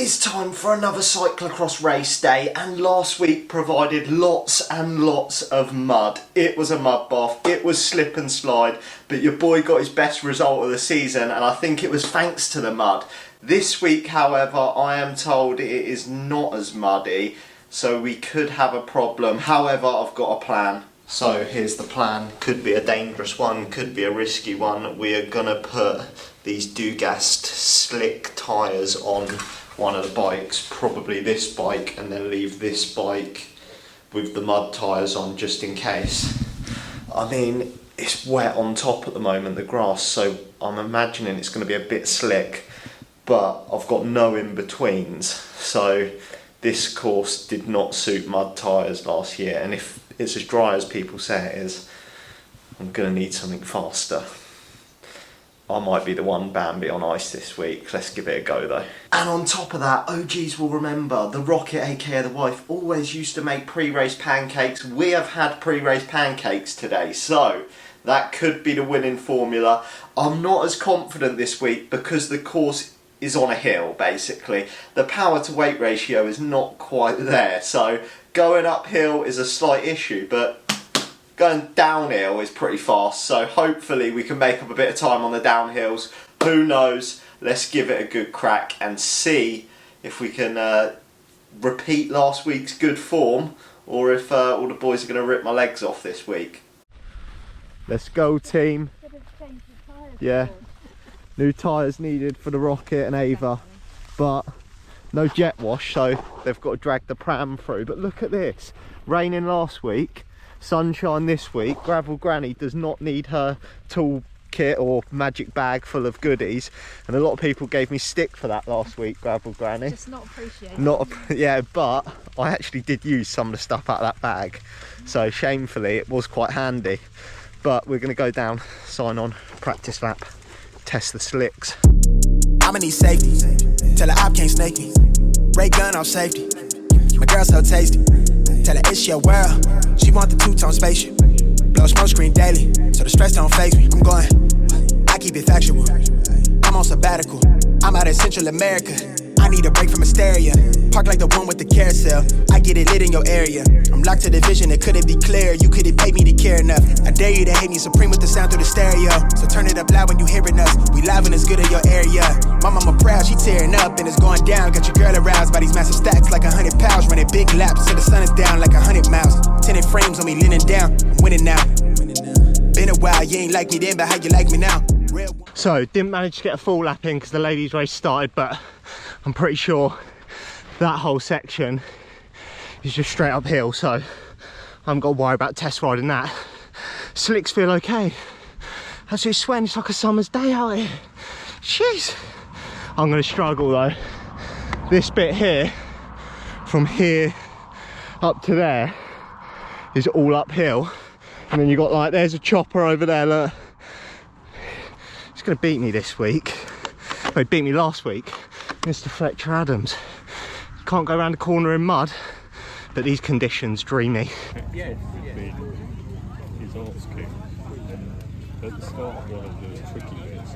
It is time for another cyclocross race day, and last week provided lots and lots of mud. It was a mud bath, it was slip and slide, but your boy got his best result of the season, and I think it was thanks to the mud. This week, however, I am told it is not as muddy, so we could have a problem. However, I've got a plan. So here's the plan. Could be a dangerous one, could be a risky one. We are gonna put these Dugast slick tyres on one of the bikes, probably this bike, and then leave this bike with the mud tyres on just in case. I mean, it's wet on top at the moment, the grass, so I'm imagining it's going to be a bit slick, but I've got no in-betweens, so this course did not suit mud tyres last year, and if it's as dry as people say it is, I'm going to need something faster. I might be the one Bambi on ice this week. Let's give it a go though. And on top of that, OGs will remember the Rocket, aka the wife, always used to make pre-race pancakes. We have had pre-race pancakes today, so that could be the winning formula. I'm not as confident this week because the course is on a hill, basically. The power to weight ratio is not quite there, so going uphill is a slight issue, but going downhill is pretty fast, so hopefully we can make up a bit of time on the downhills. Who knows? Let's give it a good crack and see if we can repeat last week's good form, or if all the boys are going to rip my legs off this week. Let's go, team. Yeah, new tyres needed for the Rocket and Ava, but no jet wash, so they've got to drag the pram through. But look at this, raining last week, sunshine this week. Gravel Granny does not need her tool kit or magic bag full of goodies, and a lot of people gave me stick for that last week, Gravel Granny. Just not appreciated. Yeah, but I actually did use some of the stuff out of that bag, so shamefully it was quite handy. But we're going to go down, sign on, practice lap, test the slicks. I'ma need safety, tell her I can't snake me. Ray gun off safety, my girl so tasty. Tell her it's your world, she want the two-tone spaceship. Blow smoke screen daily, so the stress don't faze me. I'm going, I keep it factual. I'm on sabbatical, I'm out in Central America. I need a break from hysteria. Park like the one with the carousel. I get it lit in your area. I'm locked to the vision, it couldn't be clear. You couldn't pay me to care enough. I dare you to hate me supreme with the sound through the stereo. So turn it up loud when you hearing us. We live and it's good in your area. My mama proud, she tearing up and it's going down. Got your girl aroused by these massive stacks like 100 pounds. Running big laps till the sun is down like 100 miles. Tinted frames on me leaning down. I'm winning now. Been a while, you ain't like me then, but how you like me now? So didn't manage to get a full lap in because the ladies race started, but I'm pretty sure that whole section is just straight uphill, so I haven't got to worry about test riding that. Slicks feel okay. Actually sweating, it's like a summer's day out here. Jeez. I'm going to struggle though. This bit here, from here up to there, is all uphill. And then you got like, there's a chopper over there, look. It's going to beat me this week. Well, it beat me last week. Mr. Fletcher Adams. Can't go around the corner in mud, but these conditions, dreamy. Yes, his horse kick. At the start of one of those tricky bits,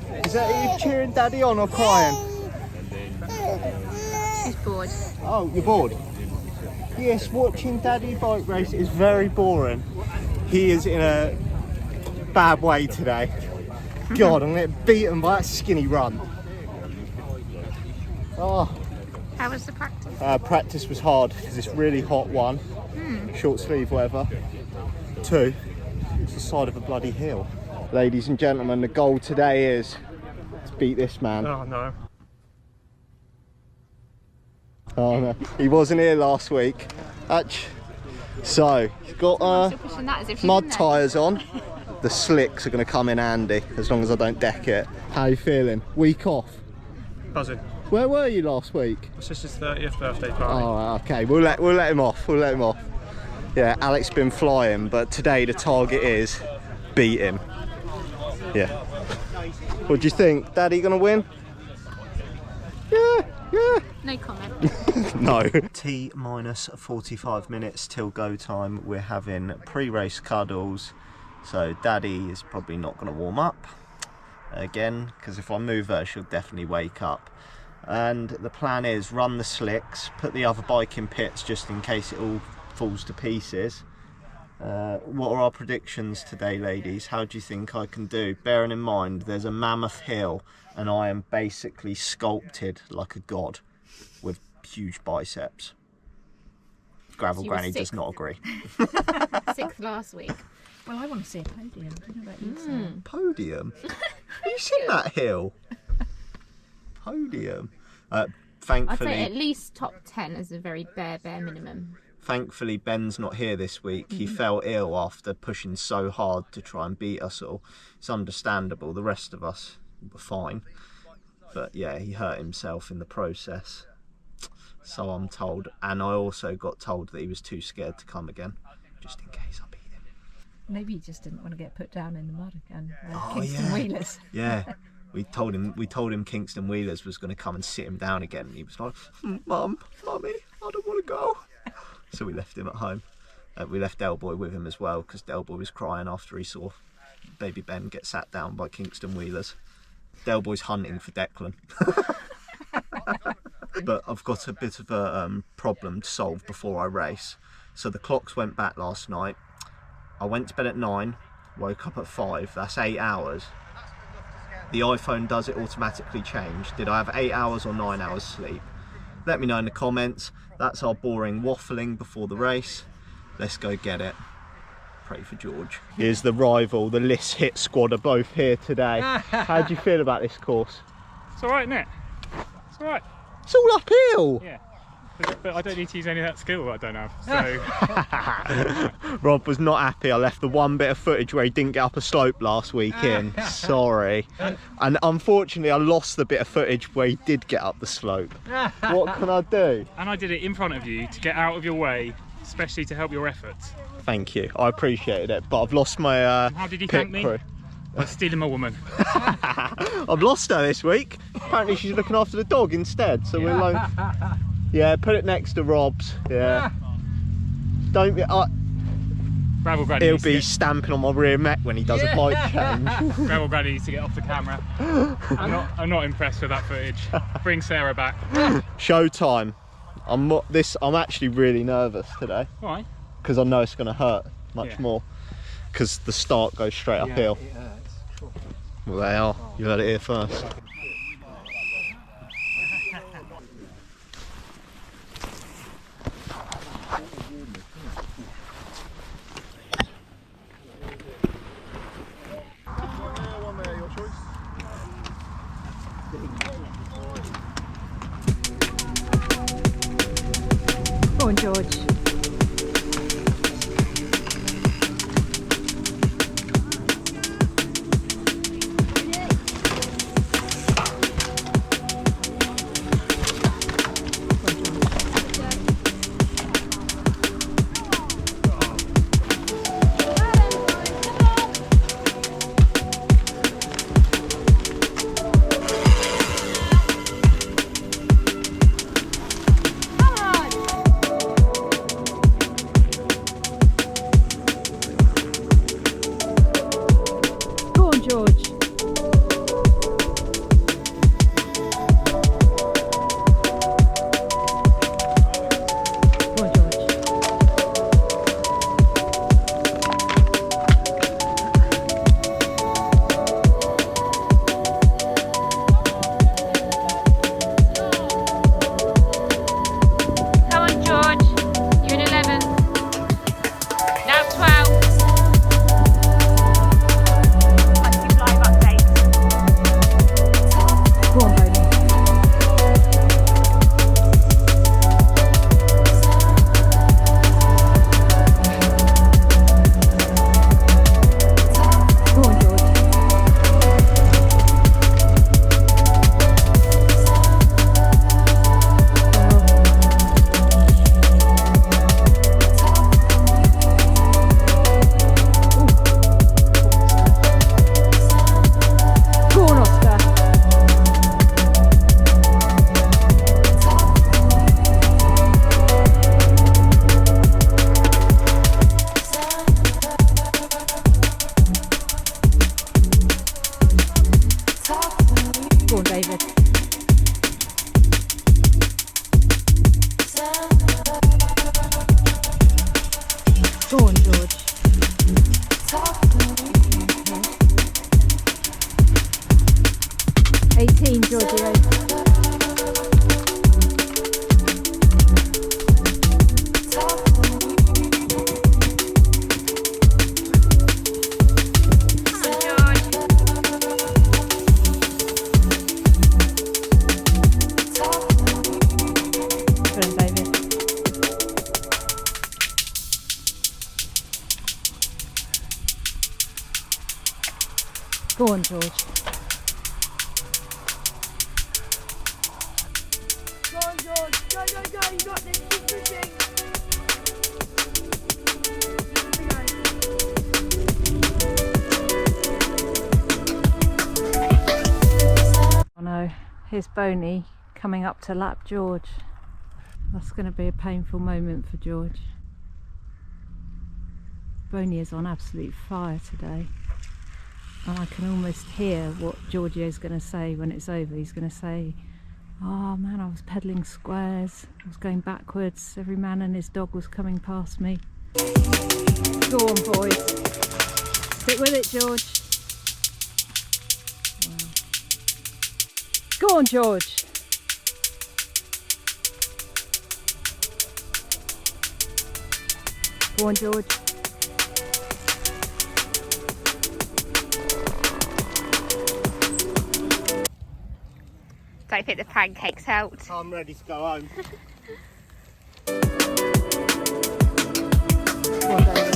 horse Is that you cheering Daddy on or crying? She's bored. Oh, you're bored? Yes, watching Daddy bike race is very boring. He is in a bad way today. God, I'm getting beaten by that skinny run. Oh. How was the practice? Practice was hard because it's really hot, one. Short sleeve weather. Two, it's the side of a bloody hill. Ladies and gentlemen, the goal today is to beat this man. Oh no. Oh no, he wasn't here last week. So, he's got mud tyres on. The slicks are going to come in handy as long as I don't deck it. How are you feeling? Week off? Buzzing. Where were you last week? My sister's 30th birthday party. Oh, okay. We'll let him off. We'll let him off. Yeah, Alex's been flying, but today the target is beat him. Yeah. What do you think? Daddy going to win? Yeah. Yeah. No comment. No. T minus 45 minutes till go time. We're having pre-race cuddles. So Daddy is probably not going to warm up again, because if I move her she'll definitely wake up. And the plan is run the slicks, put the other bike in pits just in case it all falls to pieces. What are our predictions today, ladies? How do you think I can do? Bearing in mind there's a mammoth hill and I am basically sculpted like a god with huge biceps. Gravel You were Granny does sixth. not agree. 6th last week. Well, I want to see a podium. I don't know about you, Sam. Podium? Have you seen that hill? Podium. I'd say at Thankfully, least top 10 is a very bare minimum. thankfully Ben's not here this week. He fell ill after pushing so hard to try and beat us all. It's understandable. The rest of us were fine. But yeah, he hurt himself in the process. So I'm told. And I also got told that he was too scared to come again, just in case I beat him. Maybe he just didn't want to get put down in the mud again. Oh, Kingston yeah. Wheelers. Yeah. We told him Kingston Wheelers was going to come and sit him down again, and he was like, Mummy, I don't want to go. So we left him at home. We left Delboy with him as well, because Delboy was crying after he saw baby Ben get sat down by Kingston Wheelers. Delboy's hunting for Declan. But I've got a bit of a problem to solve before I race. So the clocks went back last night. I went to bed at 9, woke up at 5. That's 8 hours. The iPhone does it automatically change. Did I have 8 hours or 9 hours sleep? Let me know in the comments. That's our boring waffling before the race. Let's go get it. Pray for George. Here's the rival, the Liss Hit squad are both here today. How do you feel about this course? It's alright, isn't it? It's alright. It's all uphill. Yeah. But I don't need to use any of that skill that I don't have. So Rob was not happy. I left the one bit of footage where he didn't get up a slope last weekend. Sorry. And unfortunately I lost the bit of footage where he did get up the slope. What can I do? and I did it in front of you to get out of your way, especially to help your efforts. Thank you. I appreciated it. But I've lost my How did you pit thank me? crew. By stealing my woman. I've lost her this week. Apparently she's looking after the dog instead. So we're like, yeah, put it next to Rob's. Yeah. Don't be. Gravel Granny He'll needs to be get- stamping on my rear mech when he does a bike change. Gravel Granny needs to get off the camera. I'm not impressed with that footage. Bring Sarah back. Showtime. I'm actually really nervous today Why? because I know it's going to hurt much Yeah. more because the start goes straight uphill. Well, they are. You heard it here first. Go on, George. on, David. Go on, George. 18, Giorgio. Go on, George. Go on, George. Go, go, go. You got this. Keep pushing. Oh no, here's Boney coming up to lap George. That's going to be a painful moment for George. Boney is on absolute fire today. And I can almost hear what Giorgio's going to say when it's over. He's going to say, oh man, I was pedalling squares, I was going backwards, every man and his dog was coming past me. Go on, boys. Stick with it, George. Wow. Go on, George. Go on, George. Don't think the pancake's helped. I'm ready to go home. Go on, David.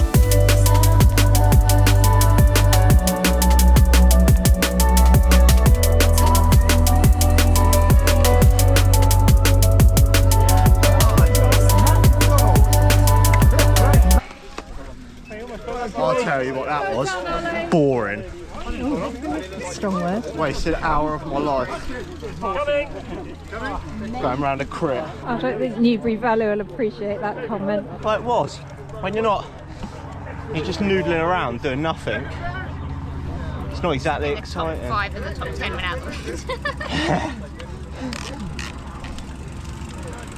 I'll tell you what that was. Boring. Strong word. Wasted an hour of my life. Going round a crit. I don't think Newbury Valley will appreciate that comment. Well, it was. When you're just noodling around doing nothing. It's not exactly The top exciting. 5 and the top 10 went out the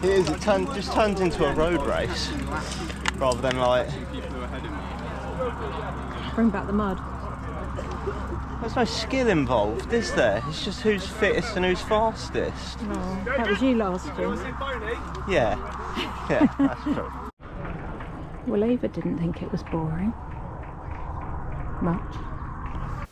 It is. It just turns into a road race rather than like. Bring back the mud. There's no skill involved, is there? It's just who's fittest and who's fastest. Oh, that was you last year. Yeah, yeah, that's true. Well, Ava didn't think it was boring. Much.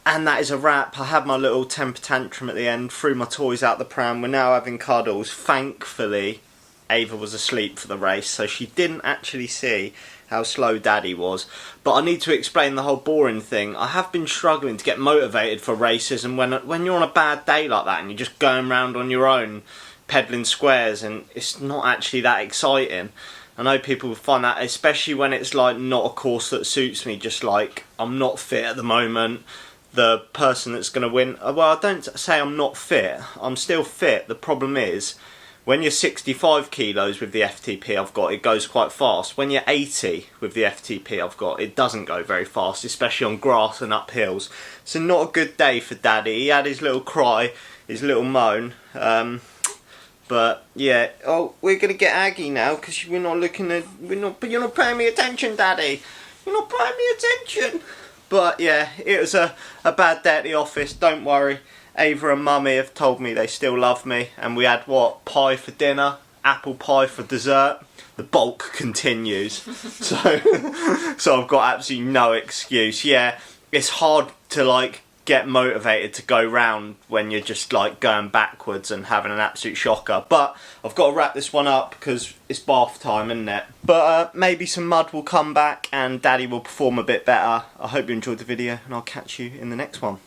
And that is a wrap. I had my little temper tantrum at the end, threw my toys out the pram. We're now having cuddles. Thankfully, Ava was asleep for the race, so she didn't actually see how slow Daddy was. But I need to explain the whole boring thing. I have been struggling to get motivated for races, and when you're on a bad day like that and you're just going around on your own, pedalling squares, and it's not actually that exciting. I know people find that, especially when it's like not a course that suits me, just like I'm not fit at the moment. The person that's going to win, well, I don't say I'm not fit, I'm still fit. The problem is, when you're 65 kilos with the FTP I've got, it goes quite fast. When you're 80 with the FTP I've got, it doesn't go very fast, especially on grass and up hills. So not a good day for Daddy. He had his little cry, his little moan. But yeah, oh, we're gonna get Aggie now because we're not looking at, but you're not paying me attention, Daddy. You're not paying me attention. But yeah, it was a bad day at the office. Don't worry. Ava and Mummy have told me they still love me, and we had what, pie for dinner, apple pie for dessert. The bulk continues, so I've got absolutely no excuse. Yeah, it's hard to like get motivated to go round when you're just like going backwards and having an absolute shocker. But I've got to wrap this one up because it's bath time, isn't it? But maybe some mud will come back and Daddy will perform a bit better. I hope you enjoyed the video, and I'll catch you in the next one.